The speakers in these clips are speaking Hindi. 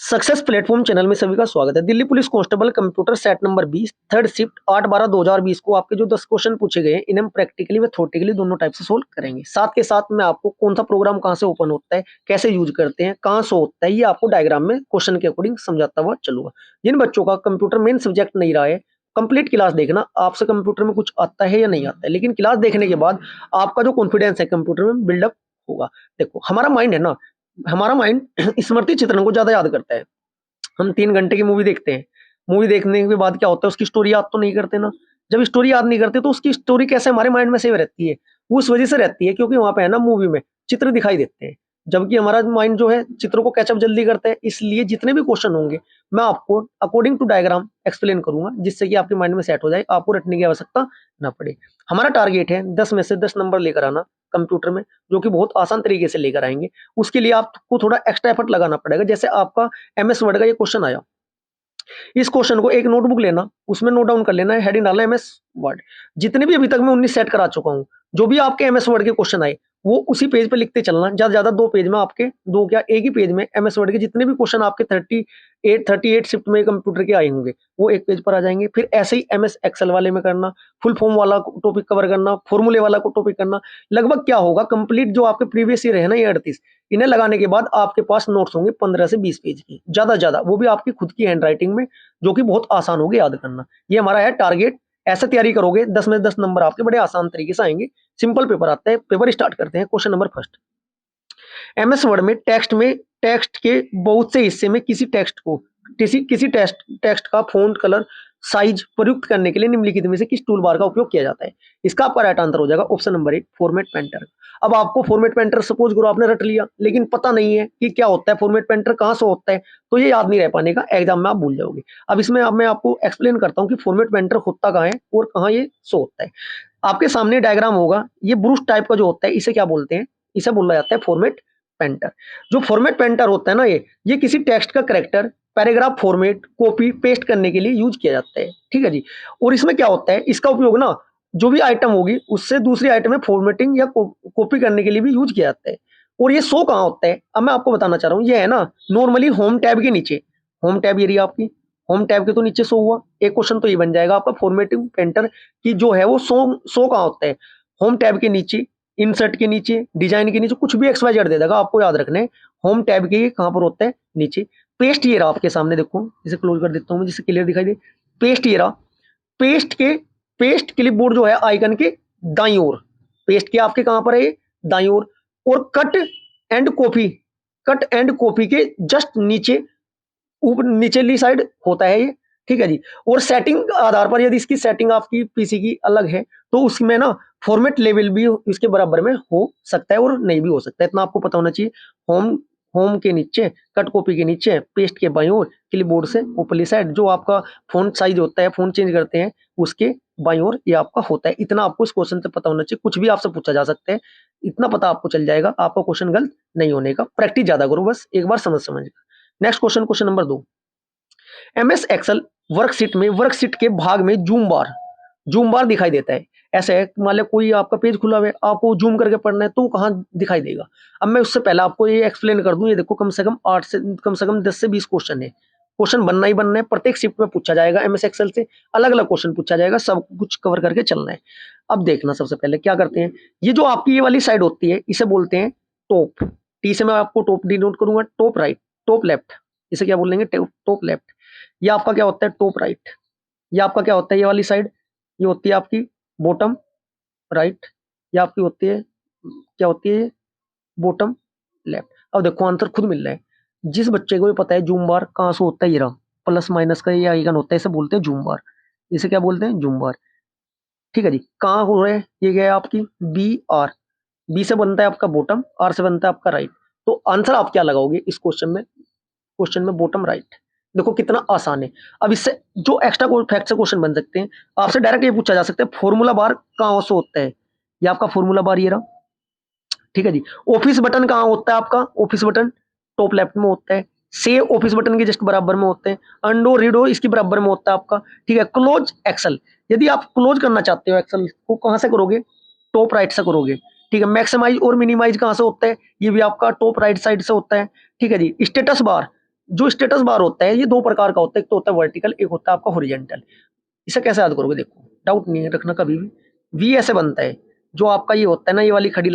सक्सेस प्लेटफॉर्म चैनल में सभी का स्वागत है। Delhi police constable computer set number 20 third shift 8/12/2020 को आपके जो 10 क्वेश्चन पूछे गए हैं इन्हें हम प्रैक्टिकली व थ्योरेटिकली दोनों टाइप से सोल्व करेंगे। साथ के साथ मैं आपको कौन सा प्रोग्राम कहां से ओपन होता है, कैसे यूज करते हैं, कहां से होता है, ये आपको डायग्राम में क्वेश्चन के अकॉर्डिंग समझाता हुआ चलूंगा। जिन बच्चों का कंप्यूटर मेन सब्जेक्ट नहीं रहा है, कंप्लीट क्लास देखना। आपसे कंप्यूटर में कुछ आता है या नहीं आता है, लेकिन क्लास देखने के बाद आपका जो कॉन्फिडेंस है कंप्यूटर में बिल्डअप होगा। देखो हमारा माइंड है ना, हमारा माइंड स्मृति चित्रण को ज्यादा याद करता है। हम 3 घंटे की मूवी देखते हैं। मूवी देखने के बाद क्या होता है, उसकी स्टोरी याद तो नहीं करते ना। जब स्टोरी याद नहीं करते तो उसकी स्टोरी कैसे हमारे माइंड में सेव रहती है? वो उस वजह से रहती है क्योंकि वहाँ पे है ना मूवी में चित्र दिखाई देते हैं। जबकि हमारा माइंड जो है चित्रों को कैचअप जल्दी करता है। इसलिए जितने भी क्वेश्चन होंगे मैं आपको अकॉर्डिंग टू डायग्राम एक्सप्लेन करूँगा, जिससे कि आपके माइंड में सेट हो जाए, आपको रटने की आवश्यकता ना पड़े। हमारा टारगेट है 10 में से 10 नंबर लेकर आना कंप्यूटर में, जो कि बहुत आसान तरीके से लेकर आएँगे। उसके लिए आपको थोड़ा एक्स्ट्रा एफर्ट लगाना पड़ेगा। जैसे आपका एमएस वर्ड का ये क्वेश्चन आया, इस क्वेश्चन को एक नोटबुक लेना, उसमें नोट डाउन कर लेना है, हेडिंग डालना है एमएस वर्ड। जितने भी अभी तक मैं 19 सेट करा चुका हूँ, जो भी आपके एमएस वर्ड के क्वेश्चन आए वो उसी पेज पे लिखते चलना। ज्यादा ज्यादा 2 पेज में आपके, 2 क्या एक ही पेज में एमएस वर्ड के जितने भी क्वेश्चन आपके 38 शिफ्ट में कंप्यूटर के आए होंगे वो एक पेज पर आ जाएंगे। फिर ऐसे ही एमएस एक्सेल वाले में करना, फुल फॉर्म वाला टॉपिक कवर करना, फॉर्मूले वाला को टॉपिक करना। लगभग क्या होगा, कंप्लीट जो आपके प्रीवियस ईयर है ना ये 38, इन्हें लगाने के बाद आपके पास नोट्स होंगे 15 से 20 पेज की, ज्यादा से ज्यादा, वो भी आपकी खुद की हैंड राइटिंग में, जो कि बहुत आसान होगी याद करना। ये हमारा है टारगेट। ऐसे तैयारी करोगे 10 में 10 नंबर आपके बड़े आसान तरीके से आएंगे। सिंपल पेपर आता है। पेपर स्टार्ट करते हैं। Question number first, MS word में टेक्स्ट के बहुत से हिस्से में किसी टेक्स्ट को किसी टेक्स्ट का फॉन्ट कलर साइज प्रयुक्त करने के लिए निम्नलिखित में से किस टूल बार का उपयोग किया जाता है? इसका आपका राइट आंसर हो जाएगा ऑप्शन नंबर 1, फॉर्मेट पेंटर। अब आपको फॉर्मेट पेंटर सपोज करो आपने रट लिया, लेकिन पता नहीं है कि क्या होता है, फॉर्मेट पेंटर कहां से होता है, तो ये याद नहीं रह पाने का, एग्जाम में आप भूल जाओगे। अब इसमें अब मैं आपको एक्सप्लेन करता हूं कि फॉर्मेट पेंटर होता कहां है और कहां ये शो होता है। आपके सामने डायग्राम होगा, ये ब्रूश टाइप का जो होता है इसे क्या बोलते हैं? इसे बोला जाता है फॉर्मेट पेंटर। जो फॉर्मेट पेंटर होता है ना, ये किसी टेक्स्ट का character paragraph format copy paste करने के लिए यूज किया जाता है। ठीक है जी। और इसमें क्या होता है, इसका उपयोग ना जो भी आइटम होगी उससे दूसरी आइटम में फॉर्मेटिंग या कॉपी करने के लिए भी यूज किया जाता है। और ये शो कहाँ होता है, अब मैं आपको बताना चाह रहा हूँ। ये है ना नॉर्मली होम टैब के नीचे, होम टैब एरिया आपकी, होम टैब के तो नीचे शो हुआ। एक क्वेश्चन तो ये बन जाएगा आपका, फॉर्मेटिंग पेंटर की जो है वो शो कहाँ होता है? होम टैब के नीचे, इंसर्ट के नीचे, डिजाइन के नीचे, कुछ भी XYZ दे देगा, आपको याद रखना है होम टैब के कहां पर होता है? नीचे। पेस्ट ये रहा आपके सामने, देखो इसे क्लोज कर देता हूं मैं जिससे क्लियर दिखाई दे। पेस्ट ये रहा, पेस्ट के पेस्ट क्लिपबोर्ड जो है आइकन के दाईं ओर, पेस्ट के आपके कहां पर है? ये दाईं ओर। और and copy cut and copy के जस्ट नीचे, ऊपर निचली साइड होता है ये। ठीक है जी। और सेटिंग आधार पर यदि इसकी सेटिंग आपकी पीसी की अलग है तो उसमें ना फॉर्मेट लेवल भी इसके बराबर में हो सकता है और नहीं भी हो सकता है, इतना आपको पता होना चाहिए। होम होम के नीचे, कट कॉपी के नीचे, पेस्ट के बाईं ओर, क्लिपबोर्ड से ऊपरली साइड जो आपका फोंट साइज होता है, फोंट चेंज करते हैं, उसके बाईं ओर ये आपका होता है। इतना आपको इस क्वेश्चन से पता होना चाहिए। कुछ भी आपसे पूछा जा सकता है, इतना पता आपको चल जाएगा, आपका क्वेश्चन गलत नहीं होने का। प्रैक्टिस ज्यादा करो, बस एक बार समझ। Next question, question number 2, MS Excel worksheet के भाग में जूम बार दिखाई देता है। ऐसे है, मान लो कोई आपका पेज खुला हुआ है, आपको जूम करके पढ़ना है तो कहाँ दिखाई देगा? अब मैं उससे पहले आपको ये एक्सप्लेन कर दूं। ये देखो कम से कम 10 से 20 क्वेश्चन है। क्वेश्चन बनना ही बनना है, प्रत्येक शिफ्ट में पूछा जाएगा। एमएस एक्सेल से अलग अलग क्वेश्चन पूछा जाएगा, सब कुछ कवर करके चलना है। अब देखना, सबसे पहले क्या करते हैं, ये जो आपकी ये वाली साइड होती है इसे बोलते हैं टॉप। टी से मैं आपको टॉप डिनोट करूंगा, टॉप राइट, टॉप लेफ्ट, इसे क्या बोलेंगे? Top left. ये आपका क्या होता है? Top right. ये आपका क्या होता है? ये वाली साइड ये होती है आपकी बॉटम राइट। ये आपकी होती है, क्या होती है? Bottom left. अब देखो आंसर खुद मिल रहा है। जिस बच्चे को भी पता है जूम बार कहाँ से होता है, ये रहा प्लस माइनस का ये आइकन होता है, इसे बोलते हैं जूम बार। इसे क्या बोलते हैं? जूम बार। ठीक है जी। कहाँ हो रहा है? ये क्या है आपकी? BR। बी से बनता है आपका बॉटम, आर से बनता है आपका राइट। तो आंसर आप क्या लगाओगे इस क्वेश्चन में बॉटम राइट। देखो कितना आसान है। अब इससे जो एक्स्ट्रा फैक्ट से क्वेश्चन बन सकते हैं, आपसे डायरेक्ट ये पूछा जा सकता है फॉर्मूला बार कहां से होता है? ये आपका फॉर्मूला बार ये रहा। ठीक है जी। ऑफिस बटन कहां होता है आपका? ऑफिस बटन टॉप लेफ्ट में होता है। सेव ऑफिस बटन के जस्ट बराबर में होते हैं। अंडो रीडो इसके बराबर में होता है आपका। ठीक है। क्लोज एक्सेल, यदि आप क्लोज करना चाहते हो एक्सेल को, कहां से करोगे? टॉप राइट से करोगे। ठीक है। मैक्सिमाइज और मिनिमाइज कहां से होता है? ये भी आपका टॉप राइट साइड से होता है। ठीक है जी। स्टेटस बार, जो स्टेटस बार होता है ये दो प्रकार का होता है, एक तो होता है वर्टिकल, एक होता है आपका हॉरिजॉन्टल। इसे कैसे याद करोगे, देखो डाउट नहीं है रखना कभी भी। वी ऐसे बनता है, जो आपका ये होता है ना, ये वाली खड़ी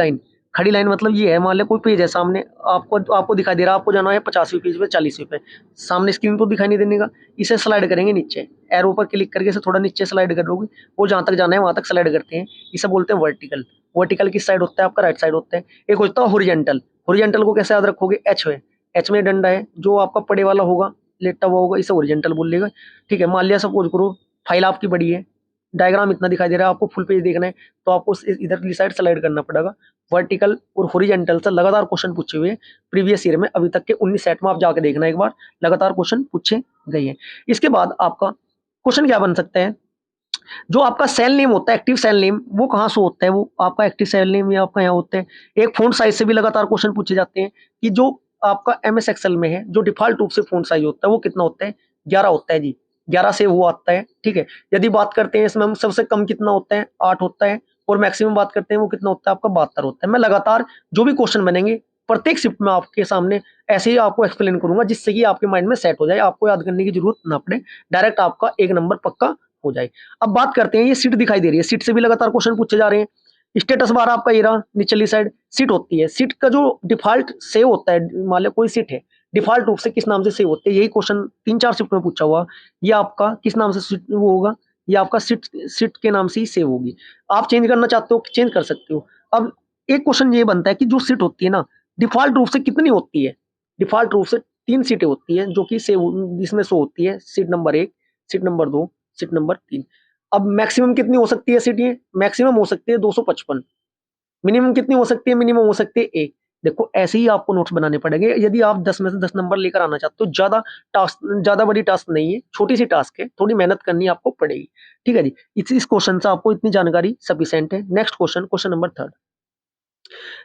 लाइन मतलब ये है, मान लो कोई पेज है सामने, आपको आपको दिखाई दे रहा है, आपको जाना है 50वें पेज पे 40वें पे, सामने स्क्रीन तो दिखाई नहीं देने का, इसे स्लाइड करेंगे नीचे, एरो पर क्लिक करके इसे थोड़ा नीचे स्लाइड करोगे, वो जहाँ तक जाना है वहाँ तक स्लाइड करते हैं, इसे बोलते हैं वर्टिकल। वर्टिकल किस साइड होता है आपका, राइट साइड होता है। एक होता है हॉरिजॉन्टल। हॉरिजॉन्टल को कैसे याद रखोगे, एच है, एच में डंडा है, जो आपका पड़े वाला होगा, लेटा हुआ होगा, इसे हॉरिजॉन्टल बोल लेगा। ठीक है, मान लिया सपोज करो फाइल आपकी बड़ी है, डायग्राम इतना दिखाई दे रहा है, आपको फुल पेज देखना है, तो आपको इधर साइड स्लाइड करना पड़ेगा। वर्टिकल और हॉरिजॉन्टल से लगातार क्वेश्चन पूछे हुए प्रीवियस ईयर में, अभी तक के 19 सेट में आप जाके देखना एक बार, लगातार क्वेश्चन पूछे गए हैं। इसके बाद आपका क्वेश्चन क्या बन सकता है, जो आपका सेल नेम होता है, एक्टिव सेल नेम, वो कहाँ से होता है, वो आपका एक्टिव सेल नेम या आपका यहाँ होता है। एक फ़ॉन्ट साइज से भी लगातार क्वेश्चन पूछे जाते हैं कि जो आपका एमएस एक्सेल में है, जो डिफॉल्ट रूप से फ़ॉन्ट साइज होता है वो कितना होता है, 11 होता है जी, 11 से वो आता है। ठीक है, यदि बात करते हैं इसमें हम सबसे कम कितना होता है, 8 होता है, और मैक्सिमम बात करते हैं वो कितना होता है आपका 72 होता है। मैं लगातार जो भी क्वेश्चन बनेंगे प्रत्येक शिफ्ट में आपके सामने ऐसे ही आपको एक्सप्लेन करूंगा, जिससे कि आपके माइंड में सेट हो जाए, आपको याद करने की जरूरत ना पड़े, डायरेक्ट आपका एक नंबर पक्का हो जाए। अब बात करते हैं, ये सीट दिखाई दे रही है, सीट से भी लगातार क्वेश्चन पूछे जा रहे हैं। स्टेटस बार आपका ये रहा, निचली साइड सीट होती है, सीट का जो डिफॉल्ट सेव होता है, मान लो कोई सीट है, डिफॉल्ट रूप से किस नाम से सेव होते हैं, यही क्वेश्चन 3-4 शिफ्ट में पूछा हुआ, ये आपका किस नाम से वो होगा, ये आपका सीट सीट के नाम से ही सेव होगी। आप चेंज करना चाहते हो चेंज कर सकते हो। अब एक क्वेश्चन ये बनता है कि जो सीट होती है ना, डिफॉल्ट रूप से कितनी होती है, डिफॉल्ट रूप से 3 सीटें होती है जो कि सेव जिसमें शो होती है, seat number 1, seat number 2, seat number 3। अब मैक्सिमम कितनी हो सकती है सीटें, मैक्सिमम हो सकती है 255। मिनिमम कितनी हो सकती है, मिनिमम हो सकती है 1। देखो ऐसे ही आपको नोट्स बनाने पड़ेंगे, यदि आप 10 में से 10 नंबर लेकर आना चाहते हो। ज्यादा बड़ी टास्क नहीं है, छोटी सी टास्क है, थोड़ी मेहनत करनी आपको पड़ेगी। ठीक है जी, इस क्वेश्चन से आपको इतनी जानकारी सफिशिएंट है। नेक्स्ट क्वेश्चन, क्वेश्चन नंबर 3,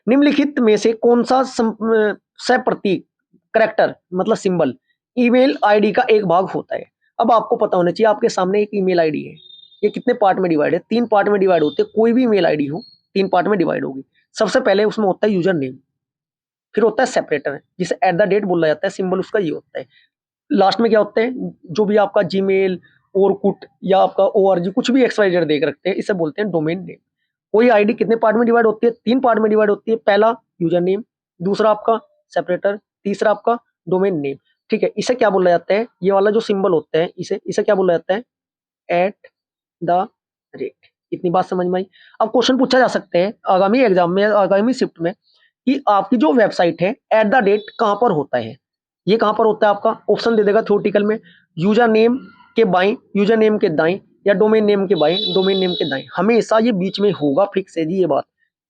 निम्नलिखित में से कौन सा सप्रतीक करेक्टर मतलब सिंबल ईमेल आईडी का एक भाग होता है। अब आपको पता होना चाहिए, आपके सामने एक ईमेल आईडी है, ये कितने पार्ट में डिवाइड है, 3 पार्ट में डिवाइड होते हैं। कोई भी ईमेल आईडी हो 3 पार्ट में डिवाइड होगी। सबसे पहले उसमें होता है यूजर नेम, फिर होता है सेपरेटर जिसे एट द डेट बोला जाता है, सिंबल उसका ये होता है। लास्ट में क्या होता है, जो भी आपका जीमेल और कुट या आपका ओआरजी कुछ भी एक्सवाइजेड देख रखते हैं, इसे बोलते हैं डोमेन नेम। कोई आईडी कितने पार्ट में डिवाइड होती है, 3 पार्ट में डिवाइड होती है। पहला यूजर नेम, दूसरा आपका सेपरेटर, तीसरा आपका डोमेन नेम। ठीक है, इसे क्या बोला जाता है, ये वाला जो सिंबल होता है इसे इसे क्या बोला जाता है, एट द रेट। इतनी बात समझ में आई। अब क्वेश्चन पूछा जा सकते हैं आगामी एग्जाम में, आगामी शिफ्ट में, कि आपकी जो वेबसाइट है एट द डेट कहां पर होता है। ये कहां पर होता है, आपका ऑप्शन दे देगा थ्योरेटिकल में, यूजर नेम के बाएं, यूजर नेम के दाएं, या डोमेन नेम के बाएं, डोमेन नेम के दाएं। हमेशा ये बीच में होगा, फिक्स है जी ये बात।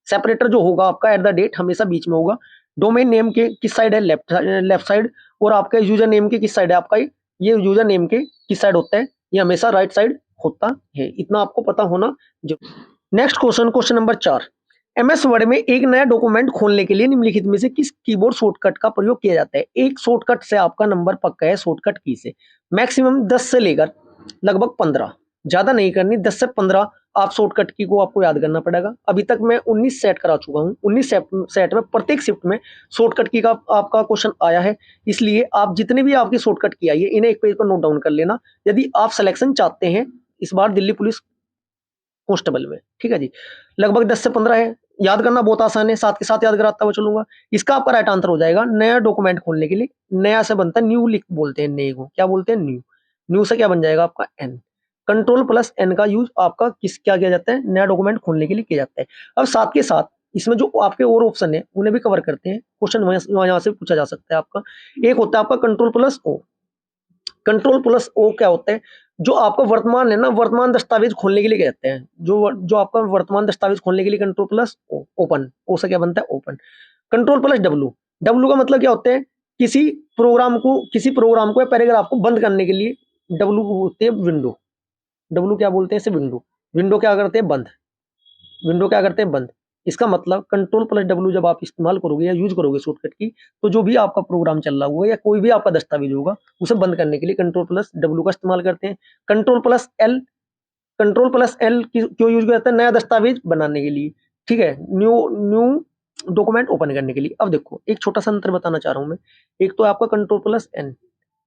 सेपरेटर जो होगा आपका एट द डेट हमेशा बीच में होगा। डोमेन नेम के किस साइड है, लेफ्ट साइड, और आपके यूजर नेम के किस साइड है, आपका ये यूजर नेम के किस साइड होता है, ये हमेशा राइट साइड होता है। इतना आपको पता होना जो। Next question, question number 4, MS word में एक नया डॉक्यूमेंट खोलने के लिए निम्नलिखित में से किस कीबोर्ड शॉर्टकट का प्रयोग किया जाता है। एक शॉर्टकट से आपका नंबर पक्का है, शॉर्टकट की से मैक्सिमम 10 से लेकर लगभग 15, ज्यादा नहीं करनी, 10 से 15 आप शॉर्टकट की को आपको याद करना पड़ेगा। अभी तक मैं 19 सेट करा चुका हूँ, 19 सेट में प्रत्येक शिफ्ट में शॉर्टकट की का आपका क्वेश्चन आया है। इसलिए आप जितने भी आपकी शॉर्टकट की आई है इन्हें एक पेज पर नोट डाउन कर लेना, यदि आप सिलेक्शन चाहते हैं इस बार दिल्ली पुलिस कांस्टेबल में। ठीक है जी, लगभग 10 से 15 है, याद करना बहुत आसान है, साथ के साथ याद कराता हुआ चलूंगा। इसका आपका राइट आंसर हो जाएगा, नया डॉक्यूमेंट खोलने के लिए नया से बनता है न्यू, लिख बोलते हैं नए को, क्या बोलते हैं न्यू। न्यू से क्या बन जाएगा आपका एन। कंट्रोल प्लस एन का यूज आपका किस क्या किया जाता है, नया डॉक्यूमेंट खोलने के लिए किया जाता है। अब साथ के साथ इसमें जो आपके और ऑप्शन है उन्हें भी कवर करते हैं, क्वेश्चन वहां से पूछा जा सकता है आपका। एक होता है आपका control plus O. Control plus O क्या होता है, जो आपका वर्तमान है ना, वर्तमान दस्तावेज खोलने के लिए कहते हैं, जो आपका वर्तमान दस्तावेज खोलने के लिए कंट्रोल प्लस ओ, ओपन, ओ से क्या बनता है open. Control plus W, W का मतलब क्या होता है, किसी प्रोग्राम को या पैराग्राफ को बंद करने के लिए डब्ल्यू बोलते हैं विंडो। डब्ल्यू क्या बोलते हैं इसे, विंडो। विंडो क्या करते हैं, बंद। विंडो क्या करते हैं, बंद। इसका मतलब कंट्रोल प्लस डब्ल्यू जब आप इस्तेमाल करोगे या यूज करोगे शॉर्टकट की, तो जो भी आपका प्रोग्राम चल रहा होगा या कोई भी आपका दस्तावेज होगा उसे बंद करने के लिए कंट्रोल प्लस डब्ल्यू का इस्तेमाल करते हैं। Control plus L, control plus L क्यों यूज करते हैं, नया दस्तावेज बनाने के लिए। ठीक है, न्यू न्यू डॉक्यूमेंट ओपन करने के लिए। अब देखो एक छोटा सा अंतर बताना चाह रहा हूं मैं, एक तो आपका कंट्रोल प्लस एन,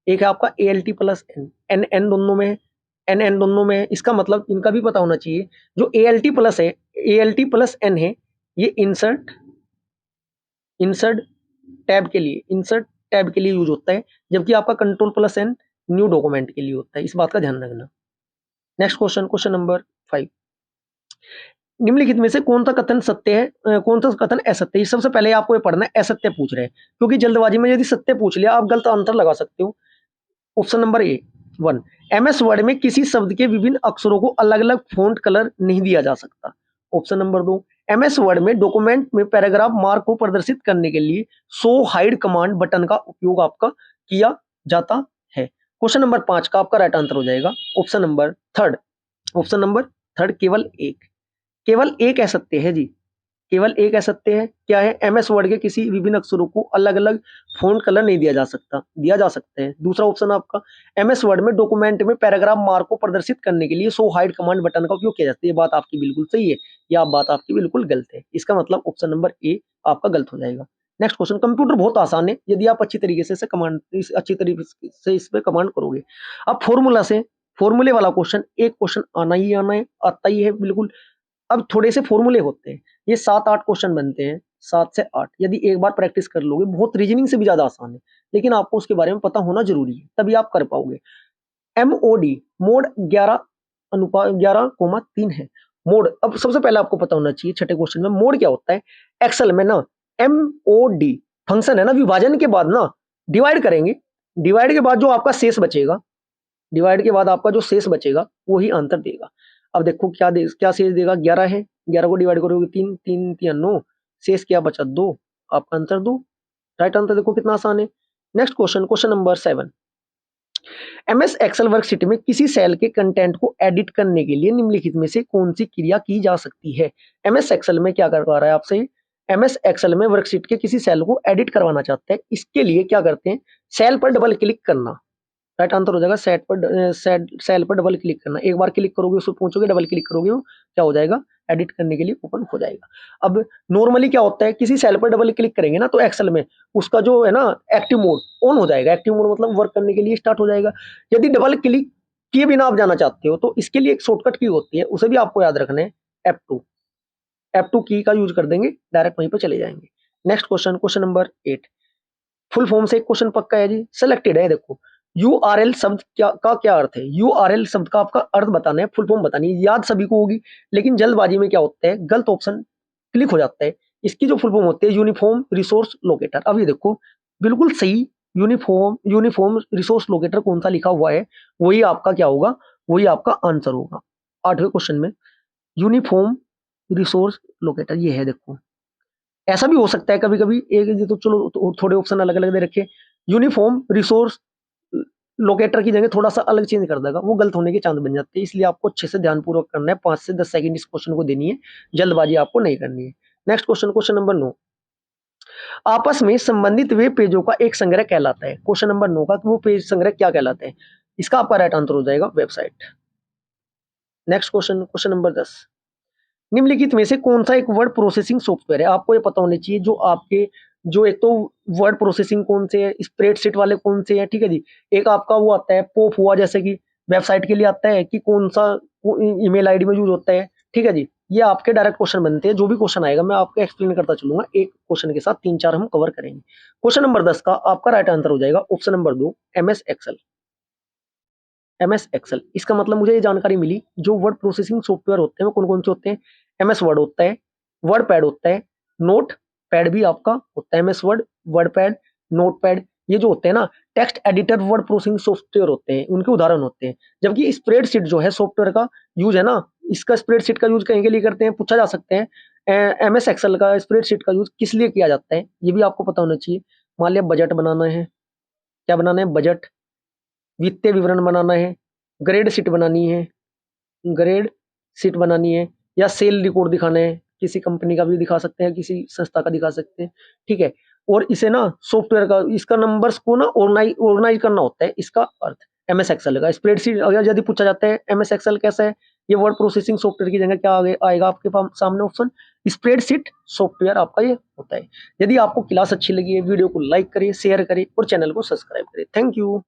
एक है आपका ALT plus N, N N दोनों में है, एन एन दोनों में है। इसका मतलब इनका भी पता होना चाहिए। जो ALT प्लस है, ALT प्लस एन है, ये इंसर्ट इंसर्ट इंसर्ट टैब के लिए यूज होता है, जबकि आपका control plus N new document के लिए होता है। इस बात का ध्यान रखना। Next question, question number 5। निम्नलिखित में से कौन सा कथन सत्य है, कौन सा कथन असत्य है? सबसे पहले आपको ये पढ़ना है, असत्य पूछ रहे हैं, क्योंकि जल्दबाजी में यदि सत्य पूछ लिया आप गलत आंसर लगा सकते हो। Option number A 1, MS word में किसी शब्द के विभिन्न अक्षरों को अलग अलग फॉन्ट कलर नहीं दिया जा सकता। ऑप्शन नंबर 2, MS वर्ड में डॉक्यूमेंट में पैराग्राफ मार्क को प्रदर्शित करने के लिए शो हाइड कमांड बटन का उपयोग आपका किया जाता है। क्वेश्चन नंबर 5 का आपका राइट आंसर हो जाएगा ऑप्शन नंबर थर्ड, केवल एक असत्य है जी, केवल एक असत्य है। क्या है? MS वर्ड के किसी विभिन्न अक्षरों को अलग अलग फॉन्ट कलर नहीं दिया जा सकता है। दूसरा ऑप्शन आपका, MS वर्ड में डॉक्यूमेंट में पैराग्राफ मार्क को प्रदर्शित करने के लिए शो हाइड कमांड बटन का उपयोग किया जाता है। ये बात आपकी बिल्कुल सही है, या बात आपकी बिल्कुल गलत है। इसका मतलब ऑप्शन नंबर ए आपका गलत हो जाएगा। नेक्स्ट क्वेश्चन, कंप्यूटर बहुत आसान है यदि आप अच्छी तरीके से इस पे कमांड करोगे। अब फॉर्मूले वाला क्वेश्चन, एक क्वेश्चन आना ही आता ही है बिल्कुल। अब थोड़े से फॉर्मूले होते हैं, ये 7-8 क्वेश्चन बनते हैं, 7 से 8। यदि एक बार प्रैक्टिस कर लोगे, बहुत रीजनिंग से भी ज्यादा आसान है, लेकिन आपको उसके बारे में पता होना जरूरी है, तभी आप कर पाओगे। MOD मोड 11:3 है। मोड, अब सबसे पहले आपको पता होना चाहिए छठे क्वेश्चन में मोड क्या होता है। एक्सेल में ना MOD फंक्शन है ना, विभाजन के बाद ना डिवाइड करेंगे, डिवाइड के बाद जो आपका शेष बचेगा, डिवाइड के बाद आपका जो शेष बचेगा वही आंसर देगा। अब देखो क्या शेष देगा, 11 है, 11 को डिवाइड करोगे 3, 3 3 9, शेष क्या बचा 2, आपका आंसर 2। राइट आंसर देखो कितना आसान है। Next question, question number 7। MS Excel worksheet में किसी सेल के कंटेंट को एडिट करने के लिए निम्नलिखित में से कौन सी क्रिया की जा सकती है? MS एक्सेल में क्या करवा रहा है आपसे, MS एक्सेल में वर्कशीट के किसी सेल को एडिट करवाना चाहते हैं। इसके लिए क्या करते हैं, सेल पर डबल क्लिक करना। राइट आंसर हो जाएगा सेल पर डबल क्लिक करना। एक बार क्लिक करोगे उसको पहुंचोगे, डबल क्लिक करोगे वो क्या हो जाएगा, एडिट करने के लिए ओपन हो जाएगा। अब नॉर्मली क्या होता है, किसी सेल पर डबल क्लिक करेंगे ना तो एक्सेल में उसका जो है ना एक्टिव मोड ऑन हो जाएगा। एक्टिव मोड मतलब वर्क करने के लिए स्टार्ट हो जाएगा। यदि डबल क्लिक किए बिना आप जाना चाहते हो तो इसके लिए एक शॉर्टकट की होती है, उसे भी आपको याद रखना है, F2 की का यूज कर देंगे, डायरेक्ट वहीं पर चले जाएंगे। Next question, question number 8। Full form से एक क्वेश्चन पक्का है जी, सिलेक्टेड है। देखो URL शब्द क्या अर्थ है, URL शब्द का आपका अर्थ बताना है, फुल फॉर्म बतानी है, याद सभी को होगी, लेकिन जल्दबाजी में क्या होता है गलत ऑप्शन क्लिक हो जाता है। इसकी जो फुल फॉर्म होती है यूनिफॉर्म रिसोर्स लोकेटर। अब ये देखो बिल्कुल सही, यूनिफॉर्म रिसोर्स लोकेटर कौन सा लिखा हुआ है वही आपका क्या होगा, वही आपका आंसर होगा। 8वें क्वेश्चन में यूनिफॉर्म रिसोर्स लोकेटर ये है। देखो ऐसा भी हो सकता है कभी कभी एक, तो चलो थोड़े ऑप्शन अलग अलग दे रखे, यूनिफॉर्म रिसोर्स लोकेटर की जगह थोड़ा सा अलग चेंज कर देगा, वो गलत होने के चांस बन जाते हैं। इसलिए आपको अच्छे से ध्यानपूर्वक करना है, 5 से 10 सेकंड इस क्वेश्चन को देनी है, जल्दबाजी आपको नहीं करनी है। Next question, question number 9। आपस में संबंधित वे पेजों का एक संग्रह कहलाता है। क्वेश्चन नंबर 9 का वो पेज संग्रह क्या कहलाते हैं? इसका आपका राइट आंसर हो जाएगा website. Next question, question number 10। निम्नलिखित में से कौन सा एक वर्ड प्रोसेसिंग सॉफ्टवेयर है? आपको ये पता होना चाहिए जो आपके, जो एक तो वर्ड प्रोसेसिंग कौन से है, स्प्रेडशीट वाले कौन से हैं, ठीक है जी। एक आपका वो आता है पॉप हुआ, जैसे कि वेबसाइट के लिए आता है, कि कौन सा ईमेल आईडी में यूज होता है, ठीक है जी। ये आपके डायरेक्ट क्वेश्चन बनते हैं, जो भी क्वेश्चन आएगा मैं आपको एक्सप्लेन करता चलूंगा, एक क्वेश्चन के साथ 3-4 हम कवर करेंगे। क्वेश्चन नंबर 10 का आपका राइट आंसर हो जाएगा option number 2, MS Excel. MS Excel, इसका मतलब मुझे ये जानकारी मिली जो वर्ड प्रोसेसिंग सॉफ्टवेयर होते हैं वो कौन कौन से होते हैं। MS वर्ड होता है, वर्ड पैड होता है, नोट पैड भी आपका होता है। MS word, word pad, note pad, ये जो होते हैं ना text editor word processing software होते हैं, उनके उदाहरण होते हैं। जबकि स्प्रेडशीट जो है सॉफ्टवेयर का यूज है ना, इसका स्प्रेडशीट का यूज कहीं के लिए करते हैं, पूछा जा सकते हैं। MS एक्सेल का स्प्रेडशीट का यूज किस लिए किया जाता है ये भी आपको पता होना चाहिए। मान लिया बजट बनाना है, क्या बनाना है, बजट, वित्तीय विवरण बनाना है, ग्रेड शीट बनानी है, ग्रेड शीट बनानी है, या सेल रिकॉर्ड दिखाना है, किसी कंपनी का भी दिखा सकते हैं, किसी संस्था का दिखा सकते हैं, ठीक है। और इसे ना सॉफ्टवेयर का, इसका नंबर्स को ना ऑर्गेनाइज करना होता है, इसका अर्थ MS एक्सेल का। स्प्रेडशीट अगर यदि पूछा जाता है MS एक्सेल कैसा है, ये वर्ड प्रोसेसिंग सॉफ्टवेयर की जगह क्या आएगा आपके सामने ऑप्शन, स्प्रेडशीट सॉफ्टवेयर आपका ये होता है। यदि आपको क्लास अच्छी लगी है, वीडियो को लाइक करिए, शेयर करिए और चैनल को सब्सक्राइब करिए। Thank you.